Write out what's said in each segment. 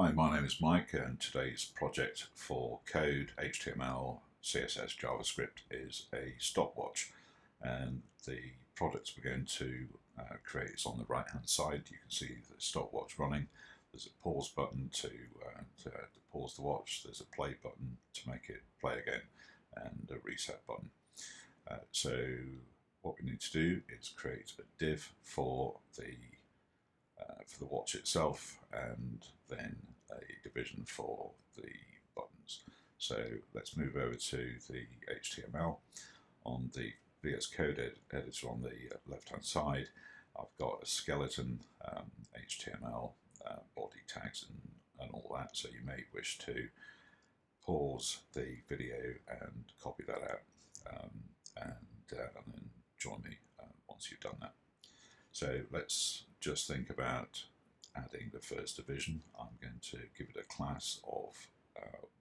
Hi, my name is Mike, and today's project for code, HTML, CSS, JavaScript is a stopwatch. And the product we're going to create is on the right hand side. You can see the stopwatch running. There's a pause button to pause the watch. There's a play button to make it play again, and a reset button. So what we need to do is create a div for the watch itself, and then a division for the buttons. So let's move over to the HTML. On the VS Code editor on the left hand side, I've got a skeleton HTML body tags and all that, so you may wish to pause the video and copy that out, and then join me once you've done that. So let's just think about adding the first division. I'm going to give it a class of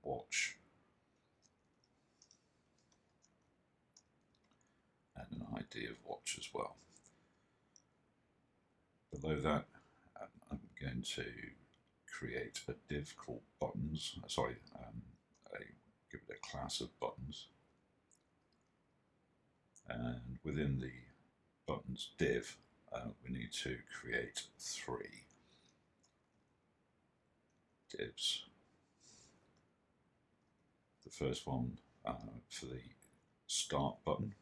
watch and an ID of watch as well. Below that, I'm going to create a div called buttons. Give it a class of buttons, and within the buttons div, we need to create 3 divs. The first one for the start button,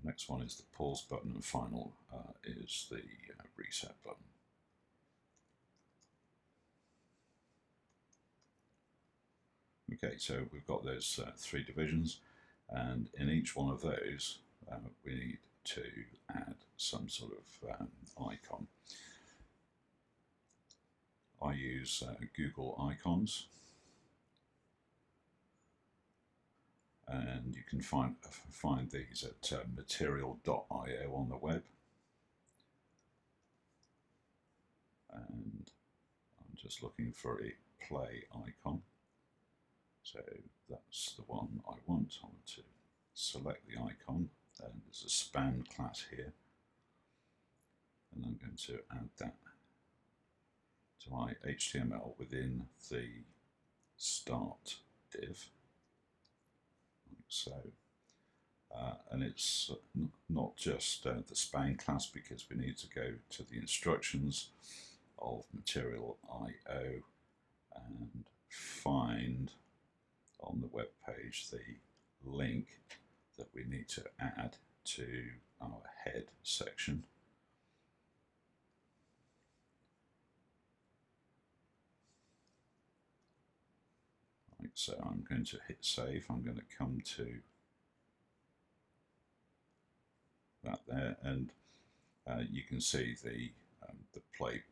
next one is the pause button, and final is the reset button. Okay, so we've got those 3 divisions, and in each one of those we need to add some sort of icon. I use Google Icons, and you can find these at material.io on the web. And I'm just looking for a play icon. So that's the one I want. I want to select the icon, and there's a span class here, and I'm going to add that to my HTML within the start div, like so. And it's not just the span class, because we need to go to the instructions of material.io and find on the web page the link that we need to add to our head section. Like so. I'm going to hit save. I'm going to come to that there, and you can see the play,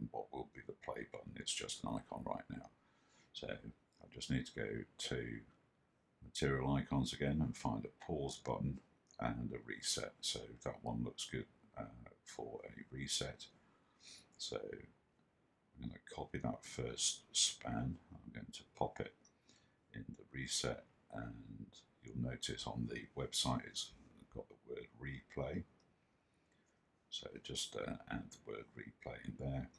what will be the play button. It's just an icon right now. So I just need to go to material icons again and find a pause button and a reset. So that one looks good for a reset. So I'm going to copy that first span. I'm going to pop it in the reset, and you'll notice on the website it's got the word replay. So just add the word replay in there,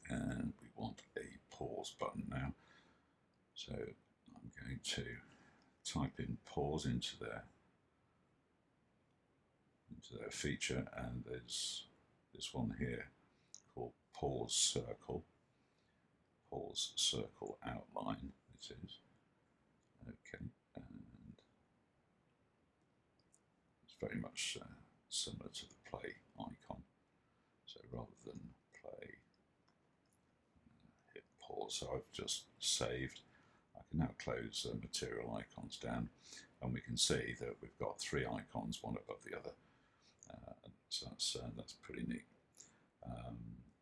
and we want a pause button now. So I'm going to type in pause into their feature, and there's this one here called pause circle outline. It is okay, and it's very much similar to the play icon. So rather than play, hit pause. So I've just saved. I can now close material icons down, and we can see that we've got 3 icons, one above the other. So that's pretty neat.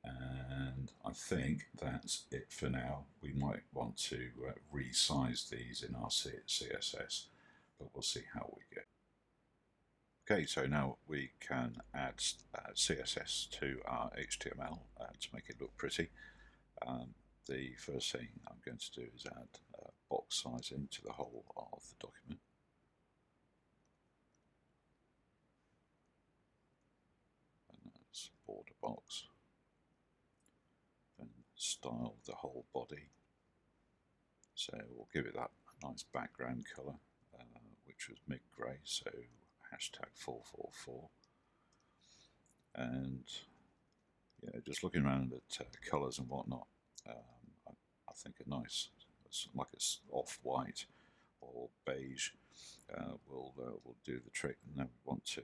And I think that's it for now. We might want to resize these in our CSS, but we'll see how we get. Okay, so now we can add CSS to our HTML to make it look pretty. The first thing I'm going to do is add box sizing to the whole of the document. the whole body. So we'll give it that nice background colour, which was mid-grey, so hashtag 444. And just looking around at colours and whatnot, I think a nice, like it's off-white or beige, will do the trick. And then we want to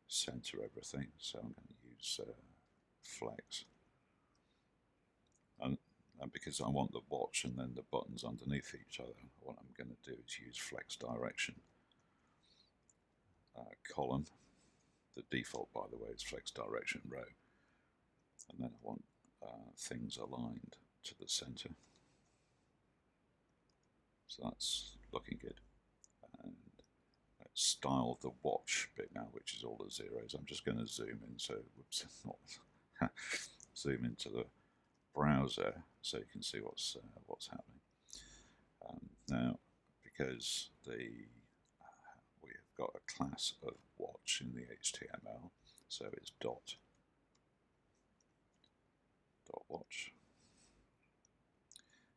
center everything, so I'm going to use flex, and because I want the watch and then the buttons underneath each other, what I'm going to do is use flex direction column. The default, by the way, is flex direction row, and then I want things aligned to the center. So that's looking good. And let's style the watch bit now, which is all the zeros. I'm just going to zoom in, so whoops, not zoom into the browser so you can see what's happening. Now, because we've got a class of watch in the HTML, so it's dot watch,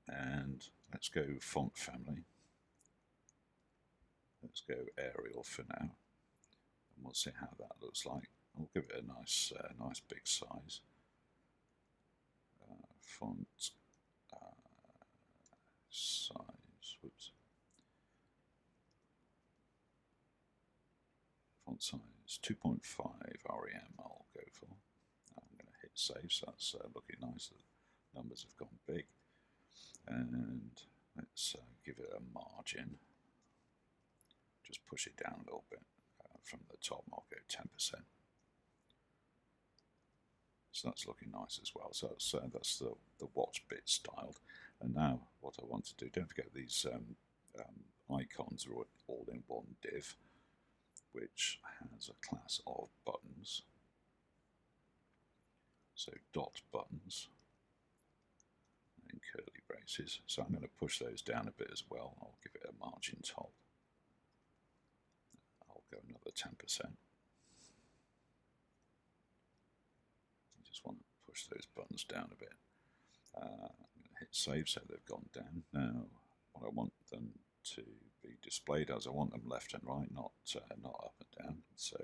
and let's go font family. Let's go Arial for now, and we'll see how that looks like. We'll give it a nice big size. Font size, whoops. Font size 2.5 rem I'll go for. I'm going to hit save, so that's looking nice. The numbers have gone big. And let's give it a margin. Just push it down a little bit from the top. I'll go 10%. So that's looking nice as well. So that's the watch bit styled. And now what I want to do, don't forget these icons are all in one div, which has a class of buttons. So dot buttons in curly braces. So I'm going to push those down a bit as well. I'll give it a margin top. I'll go another 10%. Just want to push those buttons down a bit. I'm going to hit save, so they've gone down. Now, what I want them to be displayed as, I want them left and right, not up and down. So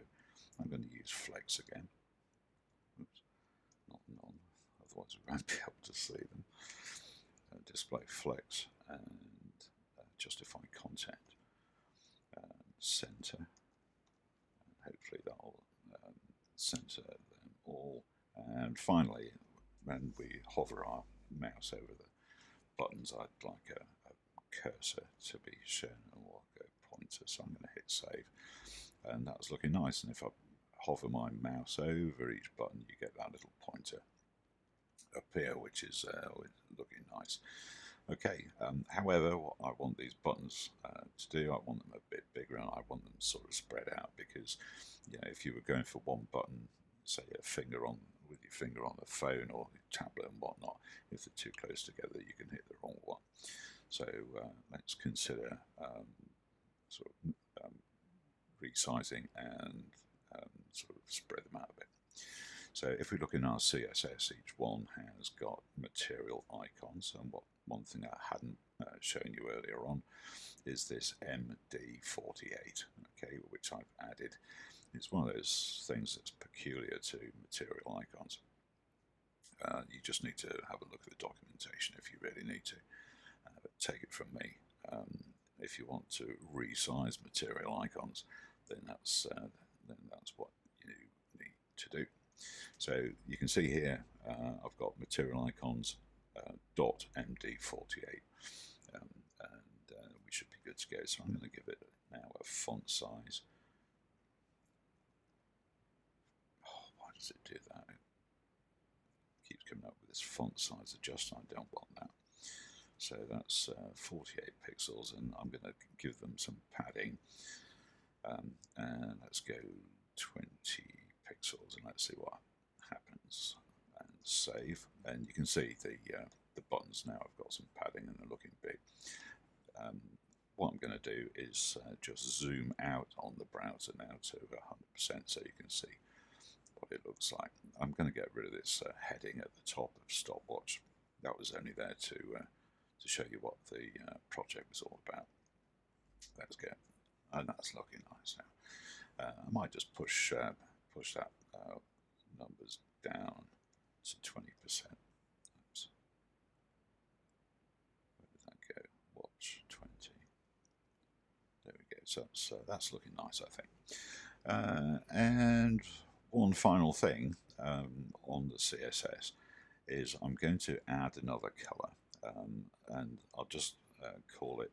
I'm going to use flex again. Oops, not none, otherwise we won't be able to see them. Display flex and justify content and center. And hopefully that'll center them all. And finally, when we hover our mouse over the buttons, I'd like a cursor to be shown, and we'll go pointer, so I'm going to hit save. And that's looking nice, and if I hover my mouse over each button, you get that little pointer appear, which is looking nice. Okay, however, what I want these buttons to do, I want them a bit bigger, and I want them sort of spread out, because if you were going for one button, say with your finger on the phone or your tablet and whatnot, if they're too close together, you can hit the wrong one. So let's consider sort of resizing and sort of spread them out a bit. So if we look in our CSS, each one has got material icons, and one thing I hadn't shown you earlier on is this MD48, okay, which I've added. It's one of those things that's peculiar to material icons. You just need to have a look at the documentation if you really need to. But take it from me, if you want to resize material icons, then that's what you need to do. So you can see here I've got material icons .md48, and we should be good to go. So I'm going to give it now a font size. Oh, why does it do that? It keeps coming up with this font size adjustment. I don't want that. So that's 48 pixels, and I'm going to give them some padding. And let's go 20 pixels, and let's see what happens. And save, and you can see the buttons now have got some padding and they're looking big. What I'm going to do is just zoom out on the browser now to 100%, so you can see what it looks like. I'm going to get rid of this heading at the top of stopwatch. That was only there to show you what the project was all about. Let's get, and that's looking nice now. I might just push that numbers down to 20%. Oops. Where did that go? Watch 20. There we go. So that's looking nice, I think. And one final thing on the CSS is I'm going to add another color, and I'll just call it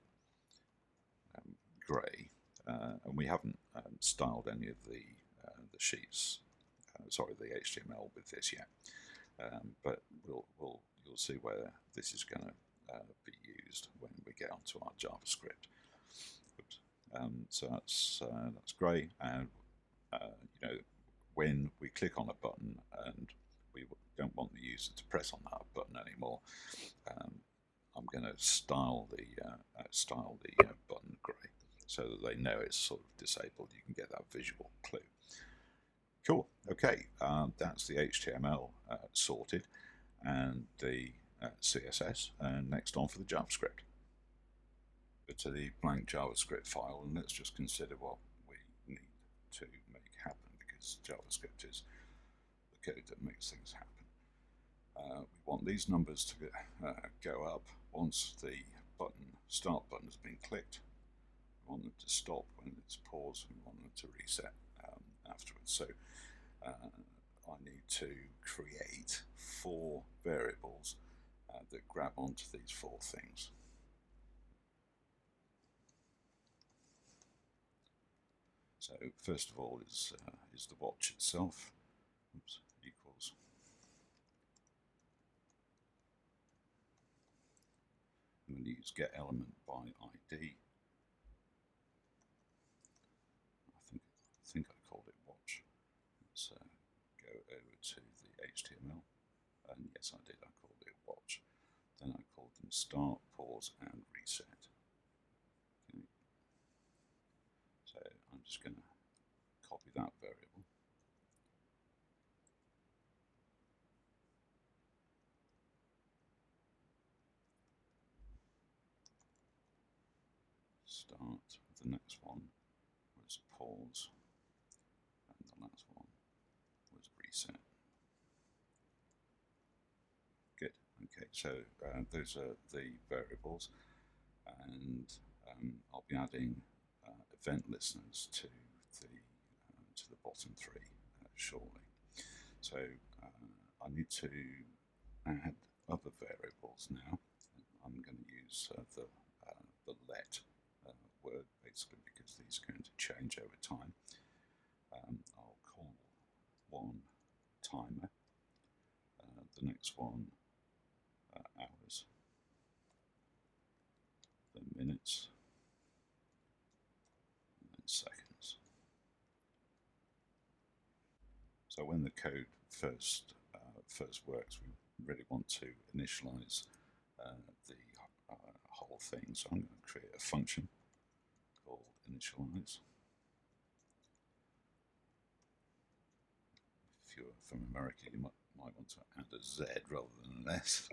grey. And we haven't styled any of the sheets, sorry, the HTML with this yet. But you'll see where this is going to be used when we get onto our JavaScript. Oops. So that's great, and you know, when we click on a button and we don't want the user to press on that button anymore, I'm going to style the button grey so that they know it's sort of disabled. You can get that visual clue. Cool. Okay, that's the HTML sorted, and the CSS, and next on for the JavaScript. Go to the blank JavaScript file, and let's just consider what we need to make happen, because JavaScript is the code that makes things happen. We want these numbers to go up once the start button has been clicked. We want them to stop when it's paused, and we want them to reset afterwards. So I need to create 4 variables that grab onto these 4 things. So first of all is the watch itself. Oops, equals. I'm going to use get element by ID. I think I called it watch. Let's go over to the HTML, and yes, I did. I called it watch. Then I called them start, pause, and reset. Okay. So I'm just going to copy that variable. Start. The next one was pause, and the last one was reset. Good. Okay, so those are the variables, and I'll be adding event listeners to the bottom 3 shortly. So I need to add other variables now. I'm going to use the let word, basically, because these are going to change over time. I'll call one timer, the next one hours, then minutes, and then seconds. So when the code first works, we really want to initialize the whole thing. So I'm going to create a function called initialize. If you're from America, you might want to add a Z rather than an S.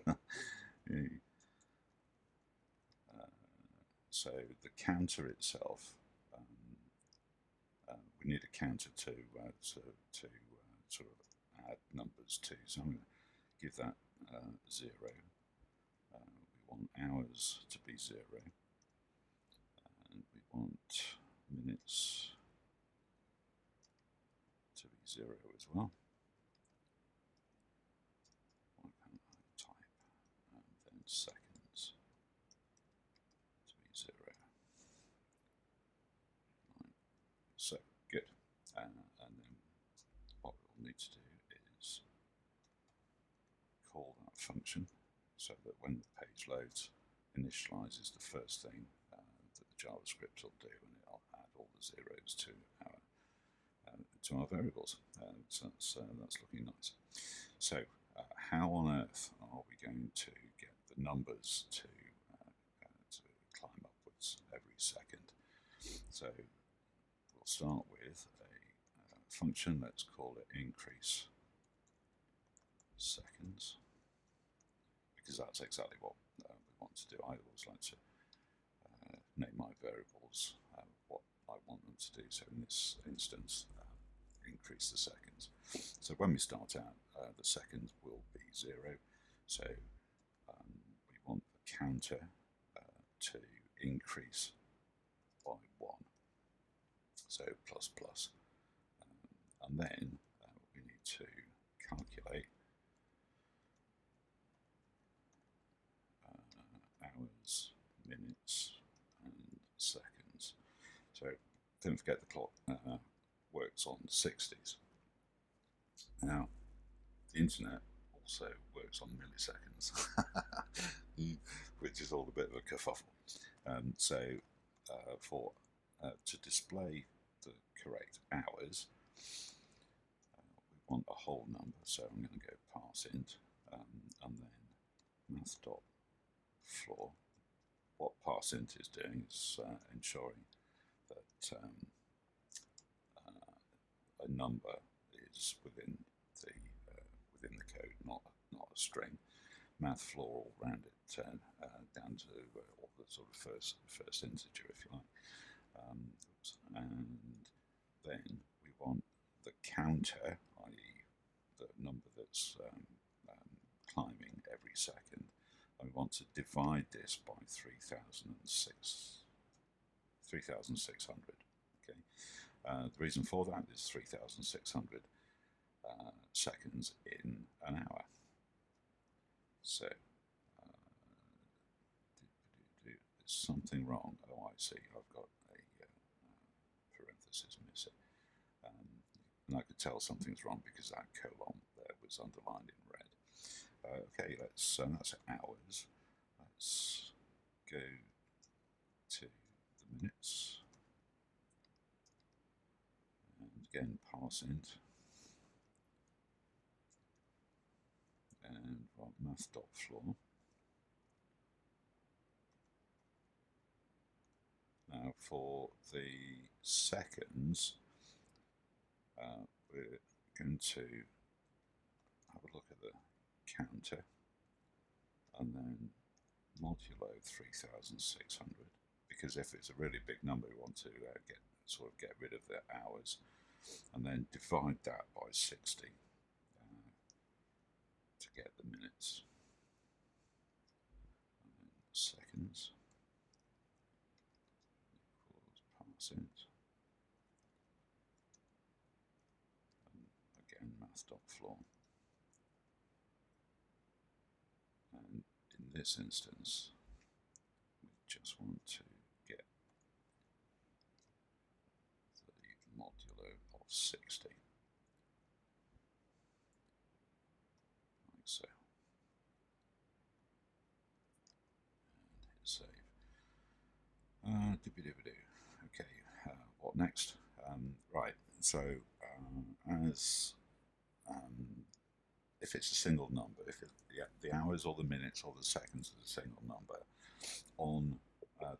So the counter itself, we need a counter to sort of add numbers to. So I'm going to give that 0. We want hours to be 0, and we want minutes to be 0 as well. Why can't I type? And then seconds to be 0. Right. So good. And then what we'll need to do is call that function so that when the page loads, initialize is the first thing that the JavaScript will do, and it'll add all the zeros to our variables. So that's looking nice. So how on earth are we going to get the numbers to climb upwards every second? So we'll start with a function, let's call it increase seconds, because that's exactly what we want to do. I always like to name my variables what I want them to do. So in this instance, increase the seconds. So when we start out, the seconds will be 0. So we want the counter to increase by 1. So plus plus. And then we need to calculate hours, minutes, and seconds. So don't forget the clock works on 60s. Now, the internet also works on milliseconds, which is all a bit of a kerfuffle. To display the correct hours, we want a whole number. So I'm going to go parseInt and then math.floor. What parseInt is doing is ensuring that a number is within the code, not a string. Math.floor will round it down to all the sort of first integer, if you like. And then we want the counter, i.e. the number that's climbing every second, and we want to divide this by 3,600. Okay. The reason for that is 3,600 seconds in an hour. So there's something wrong. Oh, I see. I've got a parenthesis missing, and I could tell something's wrong because that colon there was underlined in red. Okay, that's hours. Let's go to the minutes, and again parseInt, and math.floor. Now for the seconds, we're going to have a look at the counter and then modulo 3,600, because if it's a really big number, we want to get rid of the hours, and then divide that by 60 to get the minutes. And then seconds equals parseInt, and again math.floor. And in this instance, we just want to get the modulo of 60, like so, and hit save. Okay, what next? Right, so if it's a single number, if the hours or the minutes or the seconds is a single number, on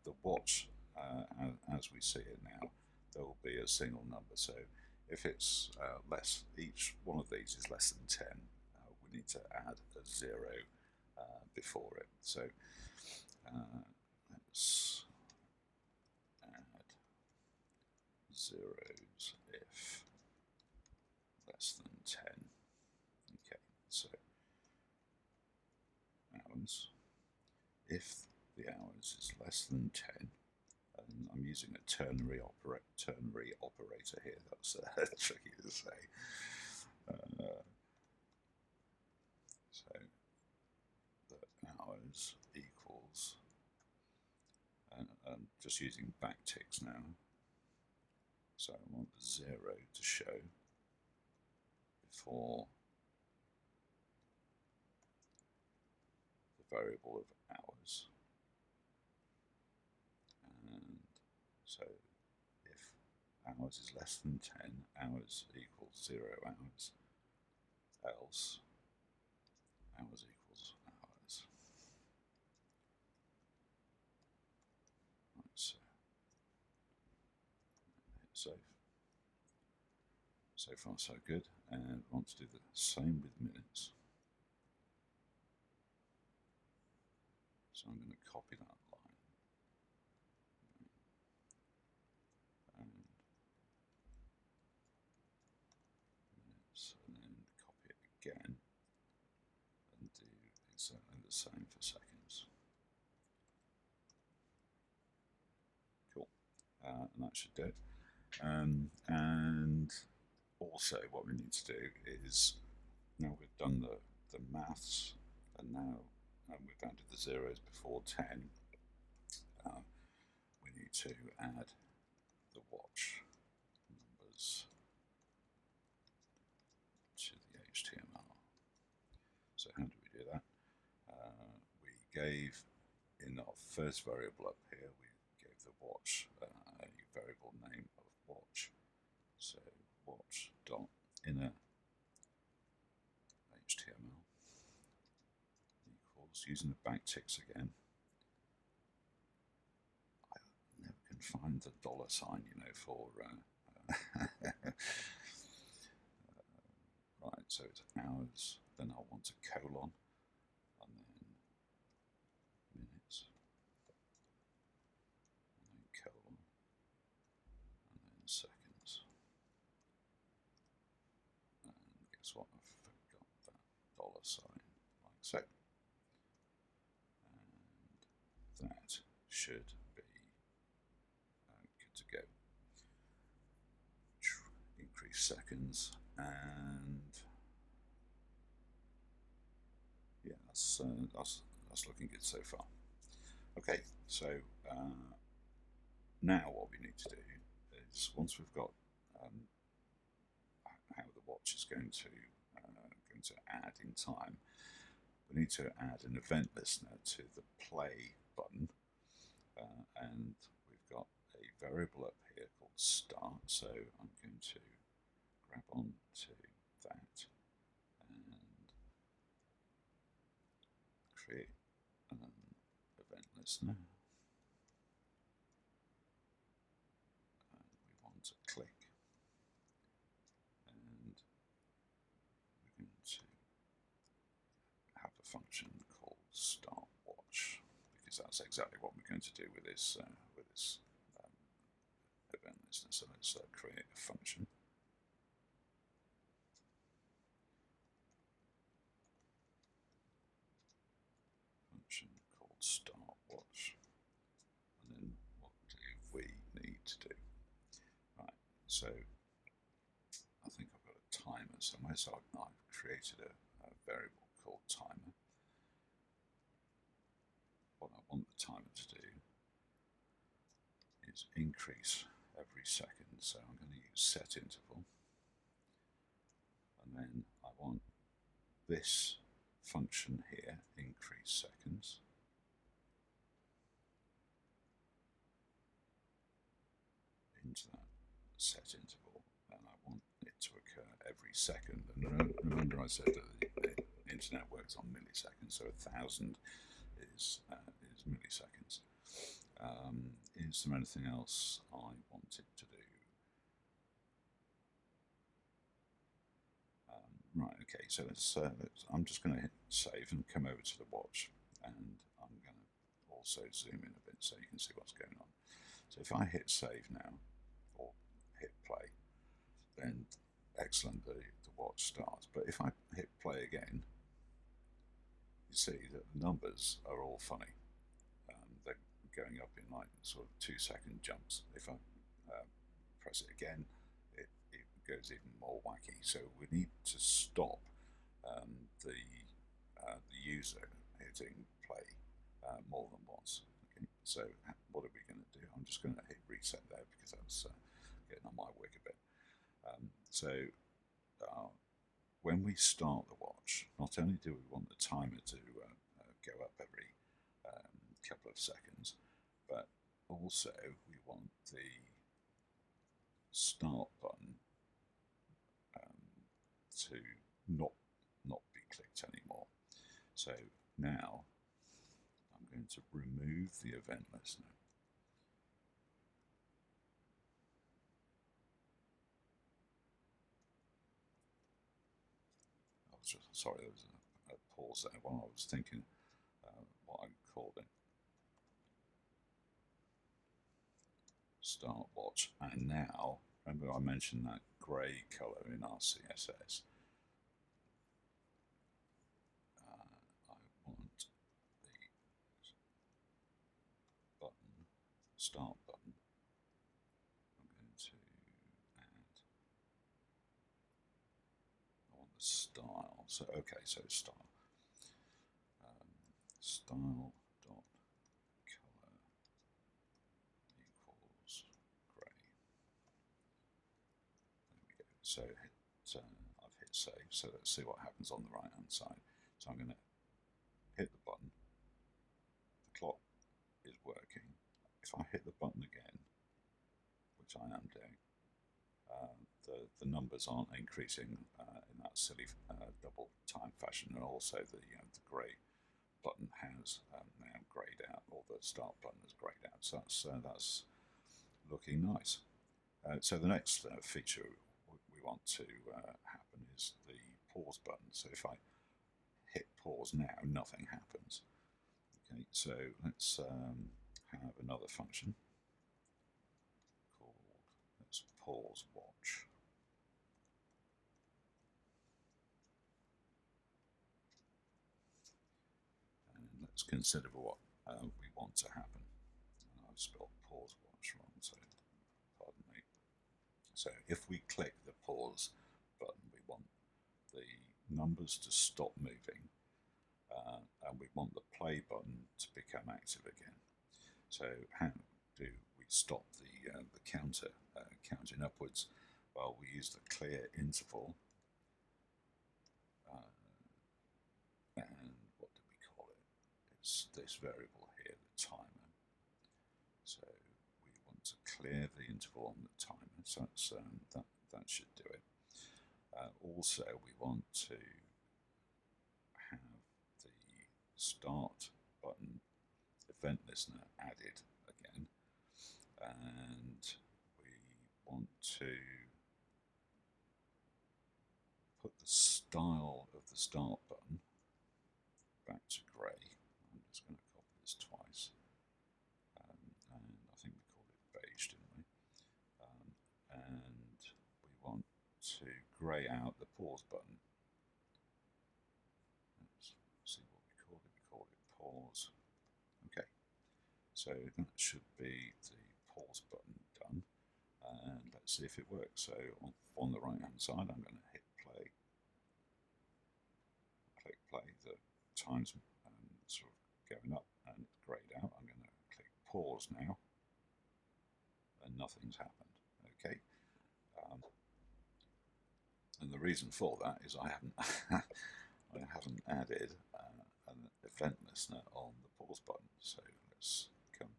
the watch as we see it now, there will be a single number. So if it's each one of these is less than 10, we need to add a 0 before it. So let's add zeros if less than 10. Okay, so hours, if the hours is less than 10, and I'm using a ternary operator here, that's tricky to say. So the hours equals, and I'm just using backticks now, so I want the 0 to show before the variable of hours. And so if hours is less than 10, hours equals 0 hours, else hours equals hours. Right, so hit save. So far so good, and we want to do the same with minutes. So I'm going to copy that line and minutes, and then copy it again and do exactly the same for seconds. Cool, and that should do it. And also what we need to do is, now we've done the maths, and now we've added the zeros before 10, we need to add the watch numbers to the HTML. So how do we do that? We gave, in our first variable up here, we gave the watch a variable name of watch. So watch dot inner HTML equals, using the backticks again. I never can find the $sign, you know, for right, so it's hours, then I'll want a colon, and then minutes, and then colon, and then seconds. And guess what? I forgot that $sign, like so. And that should be good to go. Increase seconds, and yeah, that's looking good so far. Okay, so now what we need to do is, once we've got how the watch is going to add in time, we need to add an event listener to the play button, and we've got a variable up here called start, so I'm going to grab on to that and create an event listener, and we want to click, and we're going to have a function called stopwatch, because that's exactly what we're going to do with this event listener. So let's create a function. Called stopwatch, and then what do we need to do? Right, so I think I've got a timer somewhere, so I've created a variable called timer. What I want the timer to do is increase every second, so I'm going to use set interval, and then I want this function here, increase seconds, into that set interval, and I want it to occur every second. And remember I said that the internet works on milliseconds, so 1,000 is milliseconds. Is there anything else I wanted to do? Right, okay, so I'm just going to hit save and come over to the watch, and I'm going to also zoom in a bit so you can see what's going on. So if I hit save now, or hit play, then excellent, the watch starts. But if I hit play again, you see that the numbers are all funny. They're going up in like sort of 2-second jumps. If I press it again, it goes even more wacky. So we need to stop the user hitting play more than once. Okay, so what are we going to do? I'm just going to hit reset there because that's getting on my wick a bit. When we start the watch, not only do we want the timer to go up every couple of seconds, but also we want the start button to not be clicked anymore. So now I'm going to remove the event listener. sorry, there was a pause there while I was thinking what I called it. Stopwatch. And now, remember I mentioned that grey colour in our CSS. I want the button, start button. I'm going to add, I want the style. So, okay, so style. Style dot color equals grey. There we go. So I've hit save. So let's see what happens on the right hand side. So I'm going to hit the button. The clock is working. If I hit the button again, which I am doing, the numbers aren't increasing in that silly double time fashion, and also the grey button has now greyed out, or the start button has greyed out. So that's looking nice. So the next feature we want to happen is the pause button. So if I hit pause now, nothing happens. Okay, so let's have another function called let's pause watch. And let's consider what we want to happen. I've spelled pause watch wrong, so pardon me. So if we click the pause button, we want the numbers to stop moving, and we want the play button to become active again. So how do we stop the counter counting upwards? Well, we use the clear interval, and what do we call it? It's this variable here, the timer. So we want to clear the interval on the timer, so that should do it. Also, we want to have the start button event listener added again, and we want to put the style of the start button back to grey. I'm just going to copy this twice, and I think we called it beige, didn't we? And we want to grey out the pause button. Let's see what we called it. We called it pause. Okay, so that should be the pause button done, and let's see if it works. So on the right hand side, I'm going to hit play. Click play. The time's sort of going up and grayed out. I'm going to click pause now, and nothing's happened. Okay, and the reason for that is I haven't I haven't added an event listener on the pause button. So let's come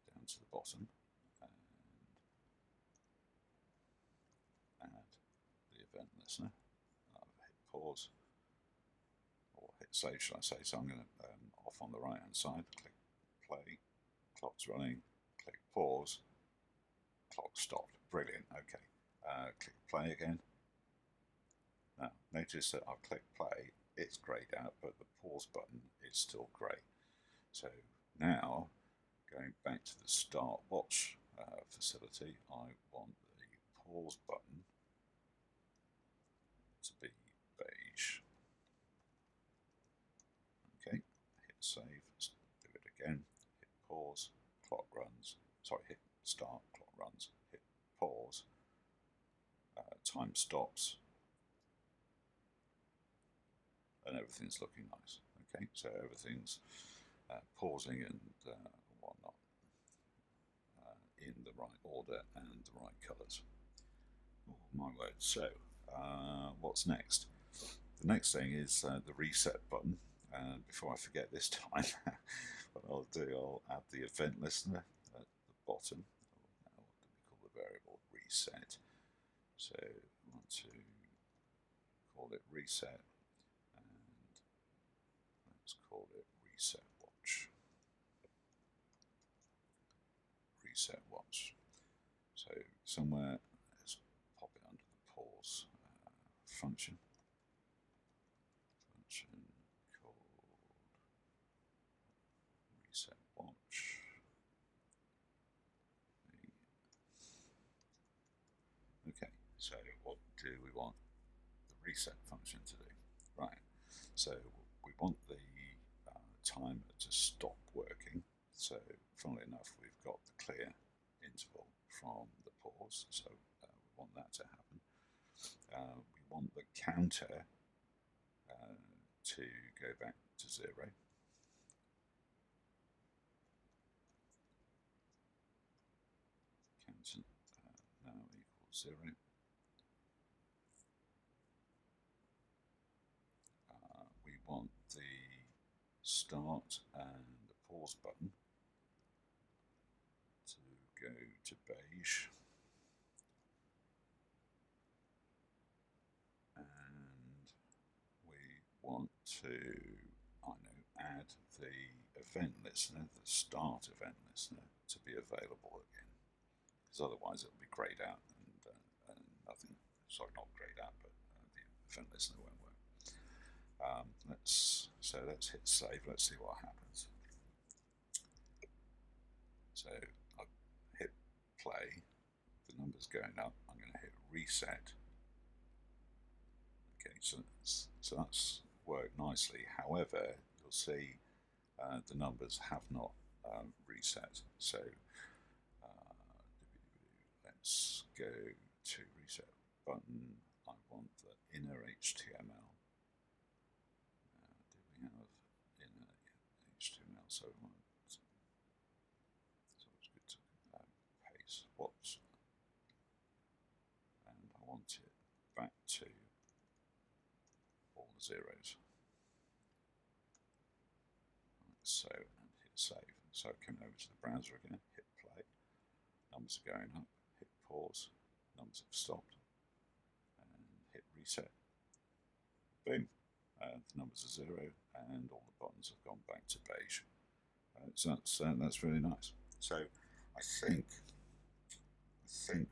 down to the bottom and add the event listener. I'll hit pause, or hit save, should I say. So I'm going to off on the right hand side, click play, clock's running, click pause, clock stopped. Brilliant. Okay, click play again. Now notice that I've clicked play, it's greyed out, but the pause button is still grey. So now, going back to the start watch facility, I want the pause button to be beige. Okay, hit save, let's do it again, hit pause, clock runs, sorry, hit start, clock runs, hit pause, time stops, and everything's looking nice. Okay, so everything's pausing and whatnot in the right order and the right colours. Oh my word. So what's next? The next thing is the reset button, and before I forget this time, what I'll do, I'll add the event listener at the bottom. Now, what do we call the variable? Reset. So I want to call it reset, and let's call it reset watch. Reset watch. So somewhere, let's pop it under the pause function. So what do we want the reset function to do? Right, so we want the timer to stop working. So funnily enough, we've got the clear interval from the pause, so we want that to happen. We want the counter to go back to 0. Counter now equals 0. We want the start and the pause button to go to beige. And we want to, add the event listener, the start event listener, to be available again. Because otherwise it'll be grayed out and nothing, sorry, not grayed out, but the event listener won't work. Let's hit save. Let's see what happens. So I hit play. The number's going up. I'm going to hit reset. Okay, so that's worked nicely. However, you'll see the numbers have not reset. So let's go to reset button. I want the inner HTML. Do we have inner HTML? So we want, it's good to paste what's, and I want it back to all the zeros. So, and hit save. So coming over to the browser again, hit play. Numbers are going up. Hit pause. Numbers have stopped. And hit reset. Boom. The numbers are 0, and all the buttons have gone back to beige. So that's really nice. So I think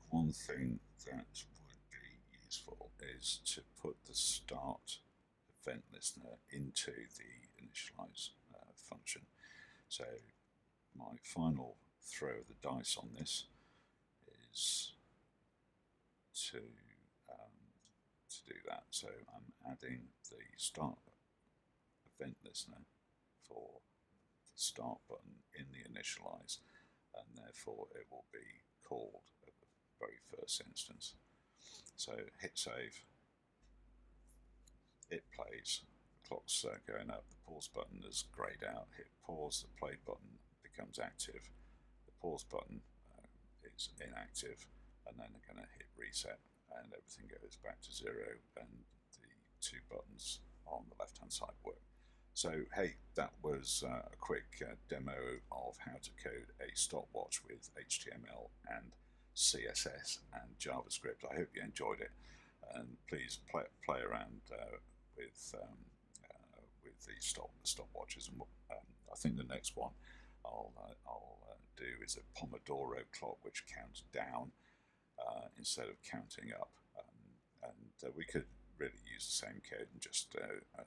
one thing that would be useful is to put the start event listener into the initialize function. So my final throw of the dice on this is to do that. So I'm adding the start event listener for the start button in the initialize, and therefore it will be called at the very first instance. So hit save, it plays, the clock's going up, the pause button is grayed out, hit pause, the play button becomes active, the pause button is inactive, and then I'm going to hit reset and everything goes back to 0, and the 2 buttons on the left hand side work. So hey, that was a quick demo of how to code a stopwatch with HTML and CSS and JavaScript. I hope you enjoyed it, and please play around with the stopwatches. And I think the next one I'll do is a Pomodoro clock, which counts down instead of counting up, and we could really use the same code and just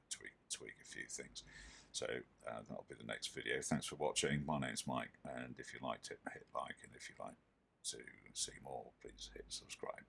tweak a few things. So that'll be the next video. Thanks for watching. My name's Mike, and if you liked it, hit like, and if you'd like to see more, please hit subscribe.